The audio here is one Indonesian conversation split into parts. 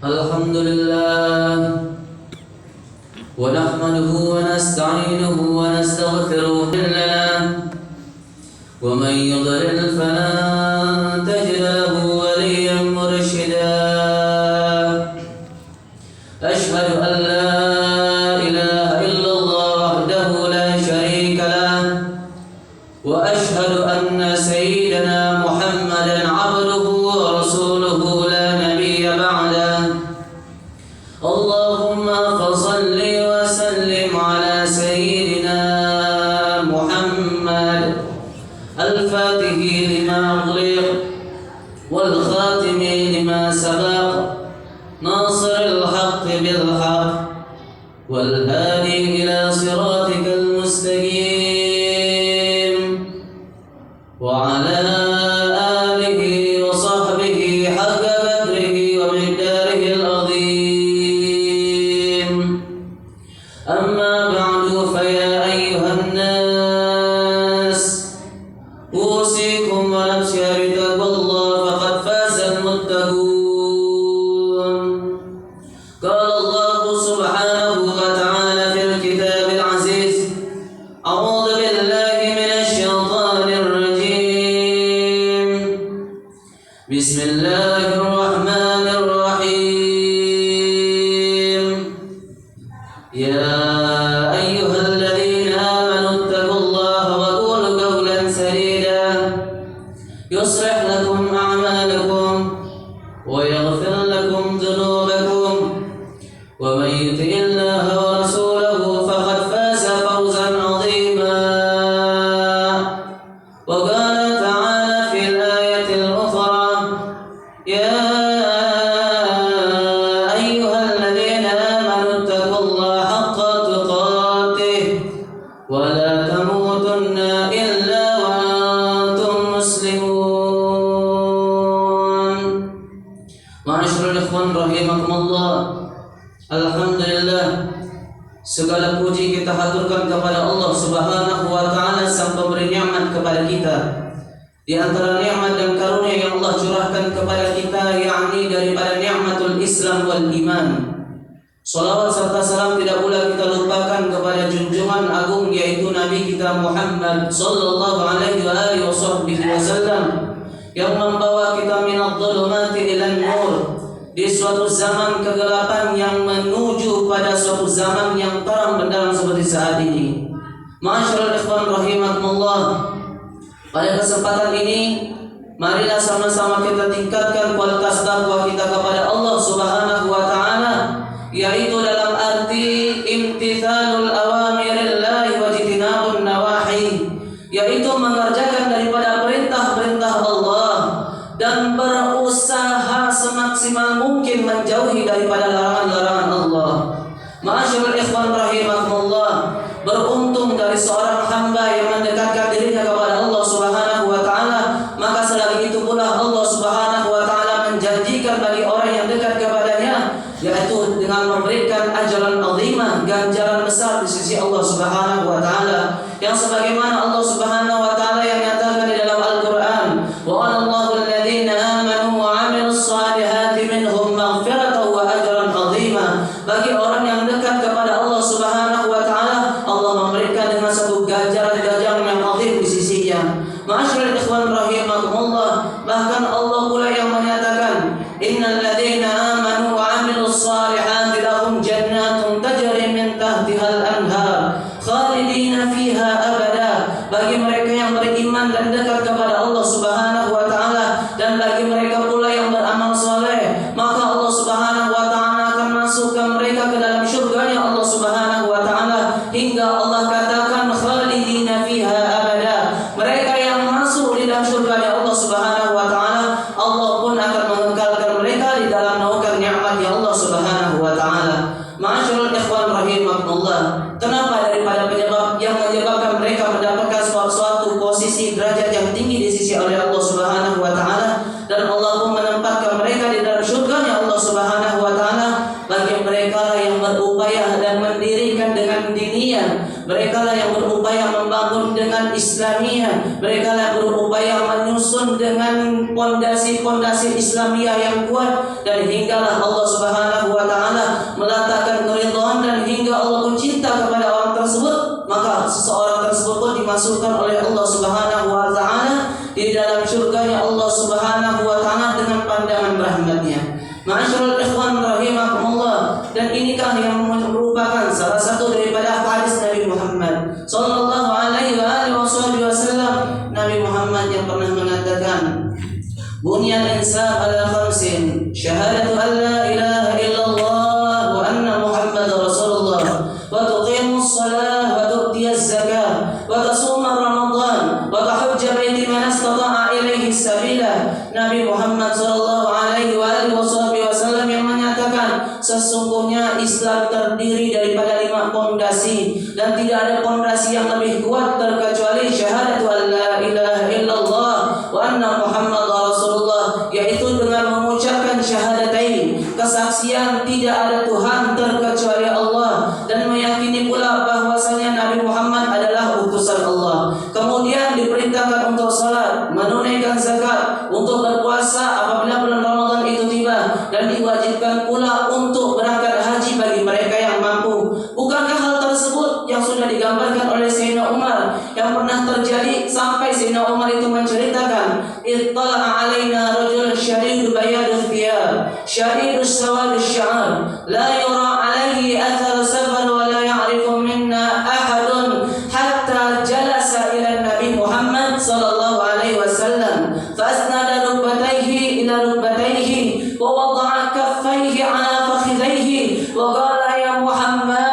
الحمد لله ونحمده ونستعينه ونستغفره لله ومن يضلل فلا تجد له وليا مرشدا أشهد أن لا إله إلا الله وحده لا شريك له وأشهد أن سيدنا محمدا عبده ورسوله لا نبي بعده اللهم فصل وسلم على سيدنا محمد الفاتح لما أغلق والخاتم لما سبق ناصر الحق بالحق والهادي إلى صراطك المستقيم وعلى آله وصحبه حق قدره ومقداره العظيم أما بعد فيا أيها الناس أوصيكم ونفسي بتقوى الله فقد فاز المتقون قال الله سبحانه وتعالى في الكتاب العزيز أعوذ بالله من الشيطان الرجيم بسم الله الرحمن الرحيم يا أيها الذين آمنوا اتقوا الله وقولوا قولا سديدا يصلح لكم أعمالكم ويغفر لكم ذنوبكم ومن يطع الله ورسوله فقد فاز فوزا عظيما وقال تعالى في الآية الأخرى يا أيها الذين آمنوا اتقوا الله حق تقاته ولا تموتن إلا وأنتم مسلمون معاشر الإخوان رحمكم الله Alhamdulillah, segala puji kita haturkan kepada Allah Subhanahu wa taala sang pemberi nikmat kepada kita. Di antara nikmat dan karunia yang Allah curahkan kepada kita yakni daripada nikmatul Islam wal iman. Salawat serta salam tidak pula kita lupakan kepada junjungan agung yaitu Nabi kita Muhammad sallallahu alaihi wa alihi wasallam yang membawa kita minadh dhulumati ilan nur di suatu zaman kegelapan yang menuju pada suatu zaman yang terang benderang seperti saat ini. Ma'asyiral ikhwan rahimakumullah, pada kesempatan ini marilah sama-sama kita tingkatkan kualitas takwa kita kepada Allah Subhanahu wa taala, yaitu dalam arti imtithalul awamirillahi wa jitinabun nawahi, yaitu mengerjakan daripada perintah-perintah Allah dan berusaha semaksimal mungkin menjauhi daripada larangan-larangan Allah. Ma'asyiral ikhwan rahimakumullah, beruntung dari seorang hamba yang mendekatkan dirinya kepada Allah Subhanahu wa taala, maka selagi itu pula Allah Subhanahu wa taala menjanjikan bagi orang yang dekat kepadanya yaitu dengan memberikan ajaran azimah, ganjaran besar di sisi Allah Subhanahu wa taala, yang sebagaimana Allah Subhanahu wa taala yang nyatakan di dalam Al-Qur'an, wa anallahu alladhina amanu wa 'amilus salihati minhum maghfiratan wa ajran 'azima. Bagi orang yang dekat kepada Allah Subhanahu wa taala, Allah memberikan dengan satu ganjaran-ganjaran yang azim di sisinya. Ma'asyiral ikhwan rahimakumullah, bahkan Allah pula yang menyatakan, innal ladzina amanu wa 'amilus salihati lahum jannatun tajri min tahtihal anhar khalidina fiha abada. Bagi mereka yang beriman dan dekat kepada Allah Subhanahu wa taala, dan bagi mereka pula yang beramal saleh, maka Allah Subhanahu wa taala akan masukkan mereka ke dalam syurganya Allah Subhanahu wa taala hingga Allah katakan khalidina fiha abada. Mereka yang masuk di dalam syurganya Allah Subhanahu wa taala, Allah pun akan mengekalkan mereka di dalam naungan nikmat-Nya Allah Subhanahu wa taala. Ma'asyiral ikhwan rahimakumullah, kenapa daripada penyebab yang menyebabkan mereka mendapatkan suatu posisi derajat yang tinggi di sisi oleh Allah Subhanahu wa taala, dan Allah pun menempatkan mereka di dalam syurganya Allah Subhanahu wa taala, bagi mereka yang berupaya dan mendirikan dengan diniyah, mereka yang berupaya membangun dengan Islamiyah. Mereka lah berupaya menyusun dengan pondasi-pondasi Islamiyah yang kuat, dan hinggalah Allah Subhanahu wa taala meletakkan keridhaan dan hingga Allah pun cinta kepada orang tersebut, maka seseorang tersebut pun dimasukkan oleh Allah Subhanahu wa taala di dalam surganya Allah Subhanahu wa taala dengan pandangan rahmatnya. Ma'asyiral ikhwan rahimakumullah, dan inikah yang merupakan salah satu daripada hadis Nabi Muhammad sallallahu alaihi wasallam. Nabi Muhammad yang pernah mengatakan, "Bunyan insan ala khamsin, syahadatu an la ilaha illallah wa anna Muhammadar Rasulullah, wa tuqimus shalah wa tu'tiyaz zakah wa tasuma Ramadan wa tahujja baiti man istata'a ilaihi sabila." Nabi Muhammad sallallahu alaihi wasallam yang menyatakan, sesungguhnya Islam terdiri daripada 5 pondasi, dan tidak ada pondasi yang lebih kuat terkecuali syahadatu an la ilaha illallah wa anna Muhammadar Rasulullah, yaitu dengan mengucapkan syahadatain, kesaksian tidak ada Tuhan terkecuali Allah, dan meyakini pula bahwasanya Nabi Muhammad adalah utusan Allah. Kemudian diperintahkan untuk salat, menunaikan zakat, untuk berpuasa apabila bulan Ramadan itu tiba, dan diwajibkan pula untuk berangkat haji bagi mereka yang mampu. Bukankah hal tersebut yang sudah digambarkan oleh Sayyidina Umar, yang pernah terjadi sampai Sayyidina Umar itu menceritakan, "Ittala'a alaina rajul syadidul bayadul thiyab, syadidus sawadus sya'r, la yura alaihi athar safar wa la ya'rifu minna ahadun, hatta jalasa ila Nabi Muhammad sallallahu alaihi wasallam, fa asnada rukbatayhi ila rukbatayhi wa wada'a kaffayhi ala fakhidayhi wa qala ya Muhammad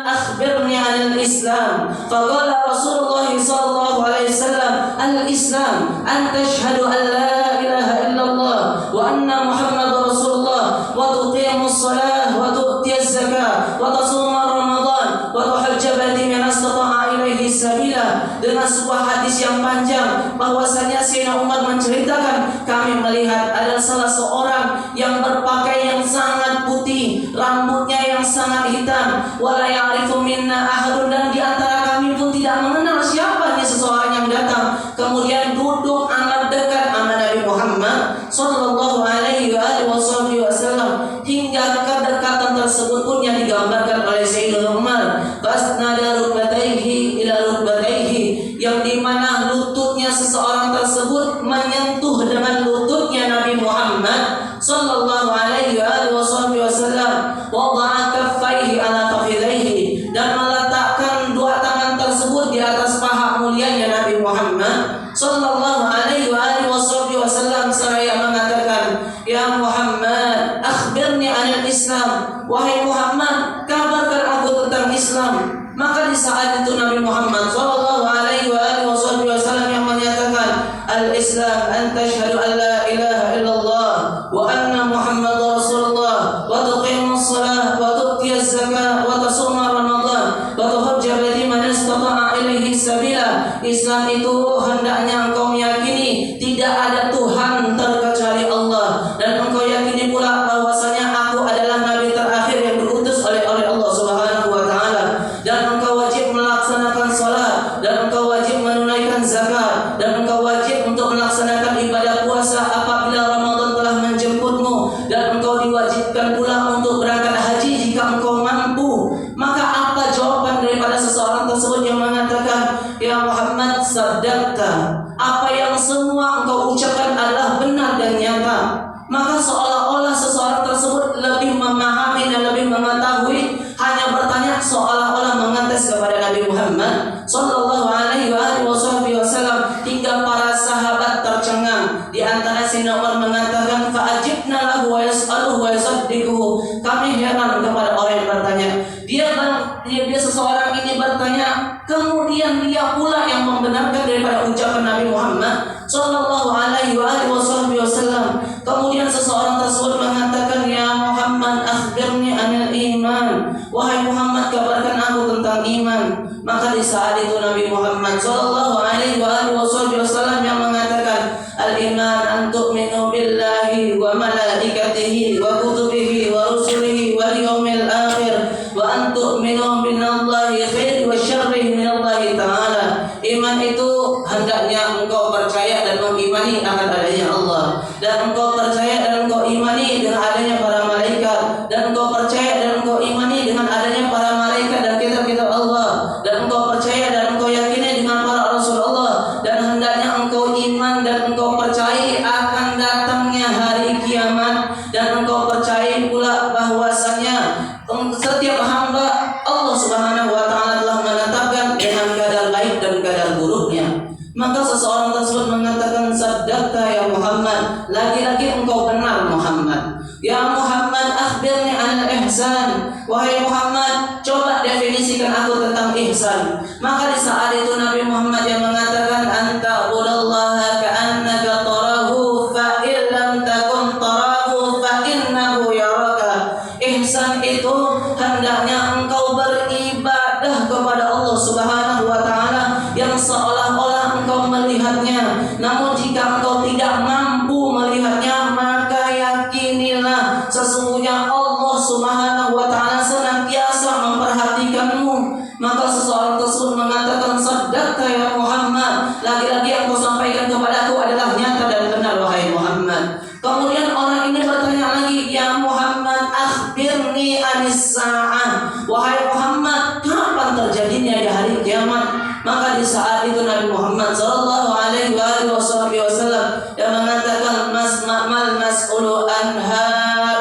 akhbirni 'anil Islam." Faqala Rasulullah sallallahu alaihi wasallam, "Al-Islam an tashhadu an la ilaha illallah wa anna Muhammadar Rasulullah wa tuqimus shalah wa tu'tiyaz zakah wa tasuma Ramadan wa tuhajja baiti man istata'a ilaihi sabila." Dengan sebuah hadis yang panjang bahwasanya Sayyidina Umar menceritakan, kami melihat ada salah seorang yang berpakaian yang sangat putih, rambutnya yang sangat hitam, wala ya'rifu minna ahadun, dan di antara kami pun tidak mengenal siapanya seseorang yang datang, kemudian duduk amat dekat sama Nabi Muhammad sallallahu alaihi wasallam, hingga kedekatan tersebut pun yang digambarkan oleh Sayyidina Umar, fasnada rukbatayhi ila rukbatayhi, yang dimana lututnya seseorang tersebut menyentuh dengan lututnya Nabi Muhammad sallallahu alaihi wasallam, wada'a kaffaihi ala fakhidaihi, dan meletakkan 2 tangan tersebut di atas paha mulianya Nabi Muhammad sallallahu alaihi wasallam, seraya mengatakan, "Ya Muhammad, akhbirni 'anil Islam." Wahai Muhammad, kabarkan aku tentang Islam. Maka di saat itu Nabi Muhammad sallallahu alaihi wasallam yang menyatakan, "Al-Islam an tashhadu an la ilaha illallah wa anna Muhammadar Rasulullah wa tuqimus shalah wa tu'tiyaz zakah wa tasuma Ramadan wa tuhajja baiti man istata'a ilaihi sabila." Islam itu hendaknya engkau meyakini tidak ada Tuhan terkecuali Allah, dan engkau yakini pula bahwasanya aku adalah nabi terakhir yang diutus oleh Allah Subhanahu wa taala, dan engkau wajib melaksanakan salat, dan engkau wajib menunaikan zakat, dan engkau wajib untuk melaksanakan ibadah puasa apabila Ramadan telah menjemputmu, dan engkau diwajibkan pula untuk berangkat haji jika engkau mampu. Maka apa jawaban daripada seseorang tersebut yang mengatakan, "Ya Muhammad, sadaqta, apa yang semua engkau ucapkan adalah benar dan nyata." Maka seolah-olah seseorang tersebut lebih memahami dan lebih mengetahui, hanya bertanya seolah-olah mengetes kepada Nabi Muhammad sallallahu alaihi wasallam, hingga para sahabat tercengang. Di antara Sayyidina Umar mengatakan, "Fa'ajibna lahu wa yas'aluhu wa yusaddiquhu." Kami heran kepada orang yang bertanya. Dia seseorang ini bertanya, kemudian dia pula yang membenarkan daripada ucapan Nabi Muhammad sallallahu alaihi wasallam. Kemudian seseorang tersebut mengatakan, "Ya Muhammad, akhbirni 'anil iman." Wahai Muhammad, kabarkan aku tentang iman. Maka di saat itu Nabi Muhammad sallallahu alaihi wasallam yang mengatakan, "Al-iman an tu'minu billahi wa malaikatihi wa kutubihi wa rusulihi wal yaumil akhir wa an tu'minu binallahi khairi wa syarri minallahi ta'ala." Iman dan engkau percaya pula bahwasanya setiap hamba Allah Subhanahu wa taala telah menetapkan dengan kadar baik dan kadar buruknya. Maka seseorang tersebut mengatakan, saddaqta ya Muhammad, lagi-lagi engkau benar Muhammad. Ya Muhammad, akhbirni anil ihsan. Wahai Muhammad, coba definisikan aku tentang ihsan. Maka di saat itu Nabi Muhammad yang mengatakan, anta udallaha ka'annaka tarahu fa illam takun tarahu fa innahu yaraka. Ihsan itu hendaknya engkau beribadah kepada Allah Subhanahu wa taala yang seolah-olah engkau melihatnya. Namun jika engkau tidak mampu melihatnya, maka yakinilah sesungguhnya Allah Subhanahu wa taala senantiasa memperhatikanmu. Maka seseorang tersebut mengatakan, saddaqta ya Muhammad, lagi-lagi yang kau sampaikan kepadaku adalah nyata dan benar wahai Muhammad. Kemudian orang ini bertanya lagi, ya Muhammad, akhbirni anis sa'ah. Wahai Muhammad, kapan terjadinya di hari kiamat? Maka di saat itu Nabi Muhammad sallallahu alaihi wasallam yang mengatakan, mal mas'ulu anha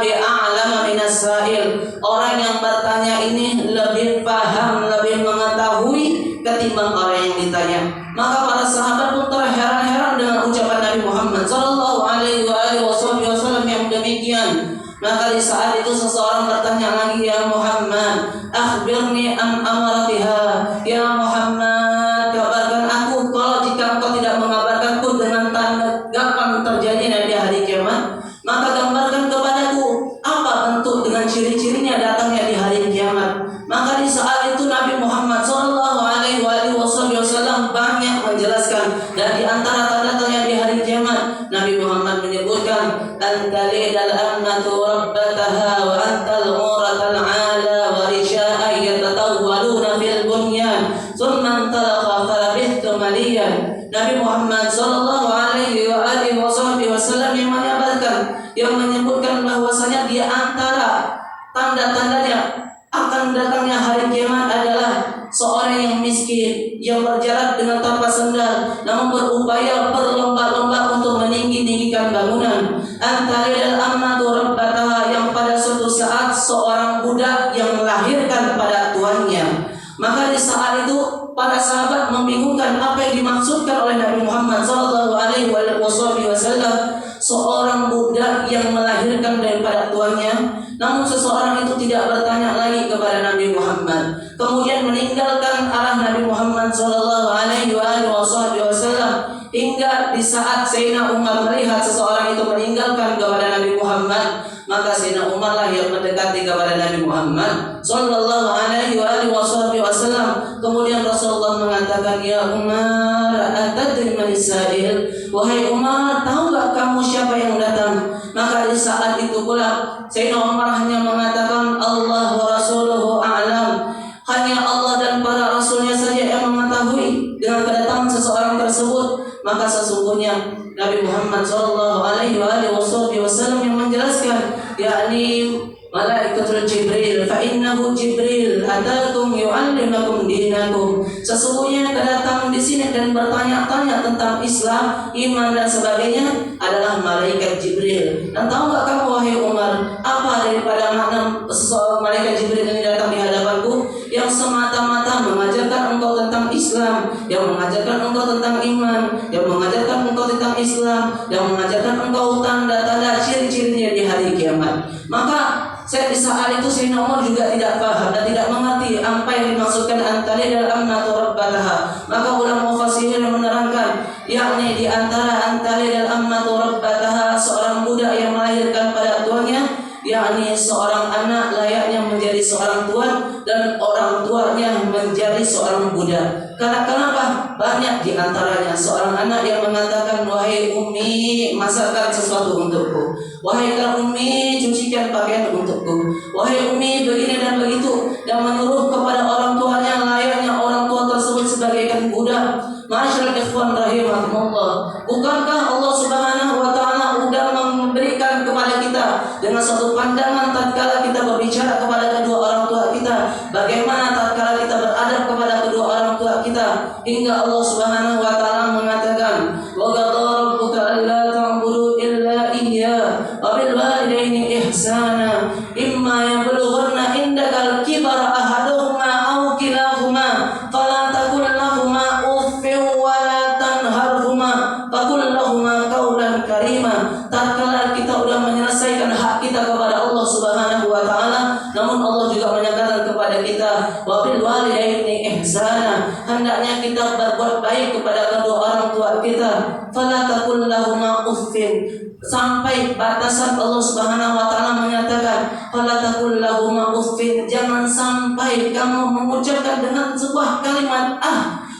bi'a'lama minas sa'il. Orang yang bertanya ini lebih paham, lebih mengetahui ketimbang orang yang ditanya. Maka para sahabat pun terheran-heran dengan ucapan Nabi Muhammad sallallahu alaihi wasallam yang demikian. Maka di saat itu seseorang bertanya lagi, ya Muhammad, akhbirni an amaratiha. Ya Muhammad, kabarkan aku kalau jika engkau tidak mengabarkanku dengan tanda kapan terjadinya di hari kiamat, maka gambarkan kepadaku apa bentuk dengan ciri-cirinya datangnya di hari kiamat. Maka di saat itu Nabi Muhammad sallallahu alaihi wasallam banyak menjelaskan, dan di antara tanda-tanda di hari kiamat Nabi Muhammad menyebutkan, antalidal amnatu rabbataha wa antal uratal ala wa risha'a yatatawwaluna fil bunyan thumma antalqa falabithtu maliyan. Nabi Muhammad sallallahu alaihi wasallam yang mengabarkan, yang menyebutkan bahwasanya di antara tanda-tandanya akan datangnya hari kiamat adalah seorang yang miskin, yang berjalan dengan tanpa sendal, namun berupaya berlomba-lomba untuk meninggi-tinggikan bangunan. Antalidal amnatu rabbataha, yang pada suatu saat seorang budak yang melahirkan pada tuannya. Maka di saat itu para sahabat membingungkan apa yang dimaksudkan oleh Nabi Muhammad sallallahu alaihi wasallam, seorang budak yang melahirkan daripada tuannya. Namun seseorang itu tidak bertanya lagi kepada Nabi Muhammad, kemudian meninggalkan arah Nabi Muhammad sallallahu alaihi wasallam. Hingga di saat Sayyidina Umar melihat seseorang itu meninggalkan kepada Nabi Muhammad, maka Sayyidina Umar lah yang mendekati kepada Nabi Muhammad sallallahu alaihi wasallam. Kemudian Rasulullah mengatakan, ya Umar, atadri man sa'il? Wahai Umar, tahu enggak kamu siapa yang datang? Maka di saat itu pula Sayyidina Umar hanya mengatakan, Allah wa rasuluhu a'lam. Hanya Allah dan para rasulnya saja yang mengetahui dengan kedatangan seseorang tersebut. Maka sesungguhnya Nabi Muhammad sallallahu alaihi wasallam yang menjelaskan, yakni malaikatul Jibril, fa innahu Jibril atakum yu'allimukum dinakum. Sesungguhnya kedatangan di sini dan bertanya-tanya tentang Islam, iman dan sebagainya adalah malaikat Jibril. Dan tahu enggak kamu wahai Umar, apa daripada makna seseorang malaikat Jibril ini datang di hadapanku, yang semata-mata mengajarkan engkau tentang Islam, yang mengajarkan engkau tentang iman, yang mengajarkan engkau tentang Islam, yang mengajarkan engkau tanda-tanda ciri-cirinya di hari kiamat. Maka di saat itu Sayyidina Umar juga tidak paham dan tidak mengerti apa yang dimaksudkan antalidal amnatu rabbataha. Maka ulama mufassirin menerangkan, yakni di antara antalidal amnatu rabbataha, seorang budak yang melahirkan pada tuannya, yakni seorang anak layaknya menjadi seorang tuan dan orang tuanya menjadi seorang budak. Karena kenapa? Banyak di antaranya seorang anak yang mengatakan, wahai Ummi, masakkan sesuatu untukku. Wahai Ummi, cucikan pakaian untukku. Wahai Ummi, begini dan begitu, dan menyuruh kepada orang tuanya layaknya orang tua tersebut sebagaikan budak. Masyaallah ikhwan rahimakumullah, bukankah Allah Subhanahu wa taala sudah memberikan kepada kita dengan suatu pandangan tatkala kita berbicara kepada kedua orang tua kita, bagaimana tatkala kita beradab kepada kedua orang tua kita, hingga Allah Subhanahu wa taala mengatakan, wa qadara rabbuka alla ta'budu illa iyyah wa bil walidayni ihsana imma yablughanna indakal kibara ahaduhuma aw kilahuma fala taqul lahumā uffin wa la tanharhumā faqul lahumā qawlan karīmā. Tatkala kita sudah menyelesaikan hak kita kepada Allah Subhanahu wa taala, namun Allah juga menyatakan kepada kita wa bil walidaini ihsana, hendaknya kita berbuat baik kepada kedua orang tua kita. Fala taqul lahumā uffin, sampai batasan Allah Subhanahu wa taala menyatakan fala taqul lahumā uffin, jangan sampai kamu mengucapkan dengan sebuah kalimat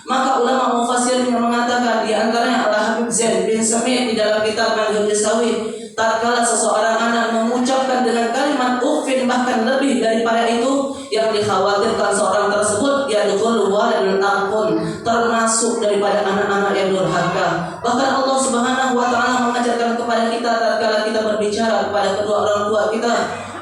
Maka ulama mufassirnya mengatakan, di antaranya Al-Habib Zaid bin Sami' di dalam kitab Manhajul Sawi, tatkala seseorang anak mengucapkan dengan kalimat uffin bahkan lebih daripada itu, yang dikhawatirkan seorang tersebut yadkhulu waladul aqun, termasuk daripada anak-anak yang durhaka. Bahkan Allah Subhanahu wa taala mengajarkan kepada kita tatkala kita berbicara kepada kedua orang tua kita,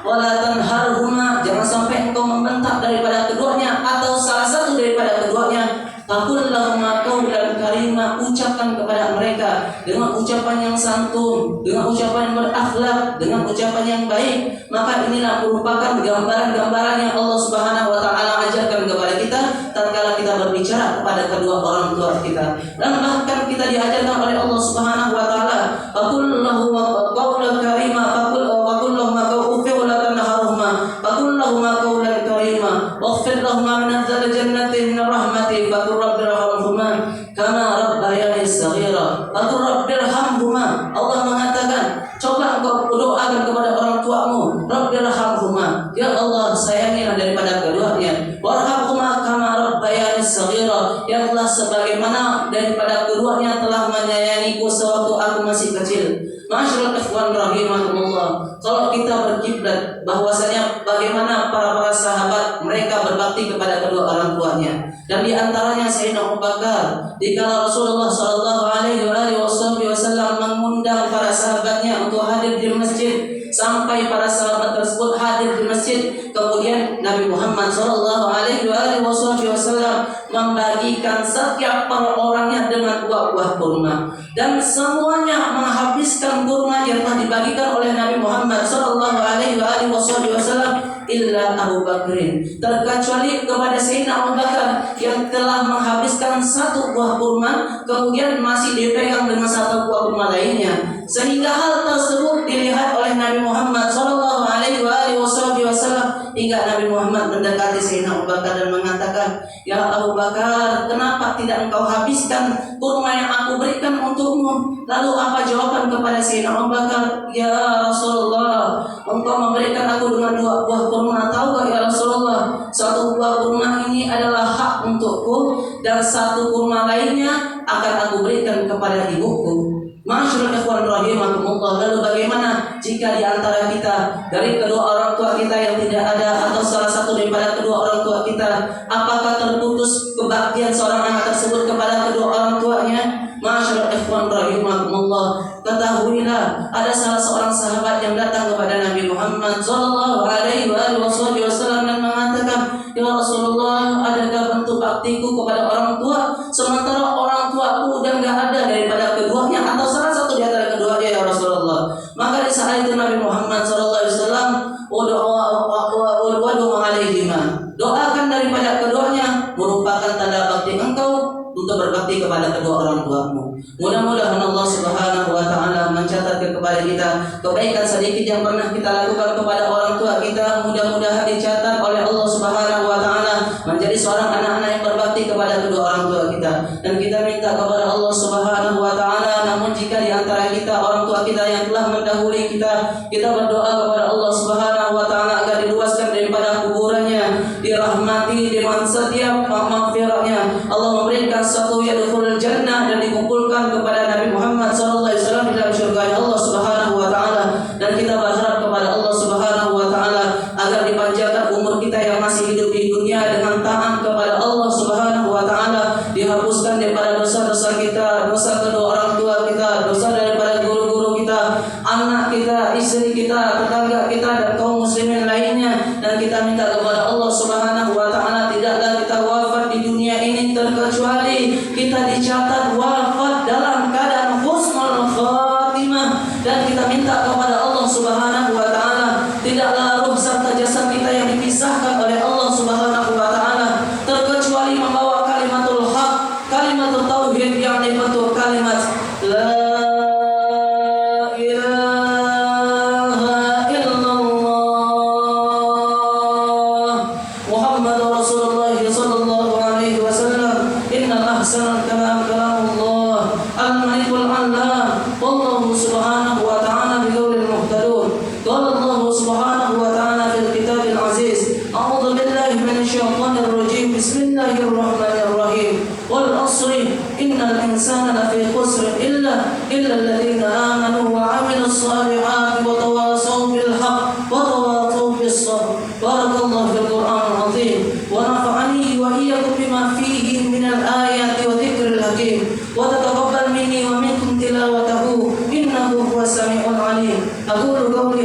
wala tanharhuma, jangan sampai engkau membentak daripada keduanya atau salah satu daripada keduanya. Faqul lahumā qawlan karīmā, ucapkan kepada mereka dengan ucapan yang santun, dengan ucapan yang berakhlak, dengan ucapan yang baik. Maka inilah merupakan gambaran-gambaran yang Allah Subhanahu wa taala ajarkan kepada kita tatkala kita berbicara kepada kedua orang tua kita. Dan bahkan kita diajarkan oleh Allah Subhanahu wa taala, faqul lahumā qawlan karīmā, faqul lahumā qawlan harumā, faqul lahumā qawlan karīmā, waghfir lahumā min adzal jannati min rahmati, faqul rabbirhamhumā kama rabbayani shaghīrā, faqul rabbirhamhumā. Allah mengatakan, coba engkau doakan kepada orang tuamu, rabbirhamhumā, ya Allah sayangilah daripada keduanya, warhamhumā kama rabbayani shaghīrā, ya Allah sebagaimana daripada keduanya telah menyayangiku sewaktu aku masih kecil. Masyaallah ikhwan rahimakumullah, kalau kita berkiblat bahwasanya bagaimana para sahabat mereka berbakti kepada kedua orang tuanya, dan di antaranya Sayyidina Abu Bakar, dikala Rasulullah sallallahu alaihi wasallam mengundang para sahabatnya untuk hadir di masjid, sampai para sahabat tersebut hadir di masjid, kemudian Nabi Muhammad sallallahu alaihi wasallam membagikan setiap per orangnya dengan buah-buah kurma, dan semuanya menghabiskan kurma yang telah dibagikan oleh Nabi Muhammad sallallahu alaihi wasallam illa Abu Bakrin, terkecuali kepada Sayyidina Abu Bakar yang telah menghabiskan satu buah kurma kemudian masih dipegang dengan satu buah kurma lainnya, sehingga hal tersebut dilihat oleh Nabi Muhammad sallallahu alaihi wasallam hingga Nabi Muhammad mendekati Sayyidina Abu Bakar dan mengatakan, ya Abu Bakar, kenapa tidak engkau habiskan kurma yang aku berikan untukmu? Lalu apa jawaban kepada Sayyidina Abu Bakar? Ya Rasulullah, engkau memberikan aku dengan dua buah kurma, tahukah ya Rasulullah, satu buah kurma ini adalah hak untukku dan satu kurma lainnya akan aku berikan kepada ibuku. Masyaallah ikhwan rahimakumullah, lalu bagaimana jika di antara kita dari kedua orang tua kita yang tidak ada atau salah satu daripada kedua orang tua kita, apakah terputus kebaktian seorang anak tersebut kepada kedua orang tuanya? Masyaallah ikhwan rahimakumullah, ketahuilah ada salah seorang sahabat yang datang kepada Nabi Muhammad sallallahu alaihi wasallam dan mengatakan, ya Rasulullah, adakah bentuk baktiku kepada orang tua sementara orang tuaku udah enggak ada daripada keduanya atau salah satu di antara keduanya ya Rasulullah? Maka di saat itu Nabi Muhammad sallallahu alaihi wasallam doakan daripada keduanya merupakan tanda bakti engkau untuk berbakti kepada kedua orang tuamu. Mudah-mudahan Allah Subhanahu wa taala mencatat kepada kita kebaikan sedikit yang pernah kita lakukan kepada orang tua kita, mudah-mudahan dicatat oleh Allah Subhanahu wa taala menjadi seorang anak-anak yang berbakti kepada kedua orang tua kita. Dan kita minta kepada Allah Subhanahu wa taala, namun jika di antara kita orang tua kita yang telah mendahului kita berdoa kepada Allah Subhanahu wa taala agar diluaskan daripada kuburannya, dirahmati dengan setiap maghfirahnya, Allah memberikan satu yadkhulul jannah dan dikumpulkan kepada Nabi Muhammad sallallahu alaihi wasallam di dalam surga Allah Subhanahu wa taala. Dan kita berharap kepada Allah Subhanahu wa taala agar dipanjangkan umur kita yang masih hidup di dunia dengan taat kepada Allah Subhanahu wa taala, dihapuskan daripada dosa-dosa kita, dosa kedua orang tua kita, dosa daripada guru-guru kita, anak kita, istri kita, tetangga kita dan kaum muslimin lainnya. Dan kita minta kepada Allah Subhanahu wa taala tidaklah kita wafat di dunia ini terkecuali kita dicatat wafat dalam keadaan husnul khatimah. Dan kita minta kepada Allah Subhanahu wa taala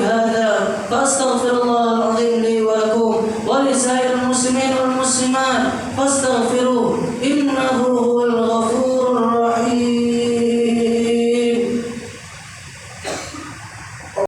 هذا فأستغفر الله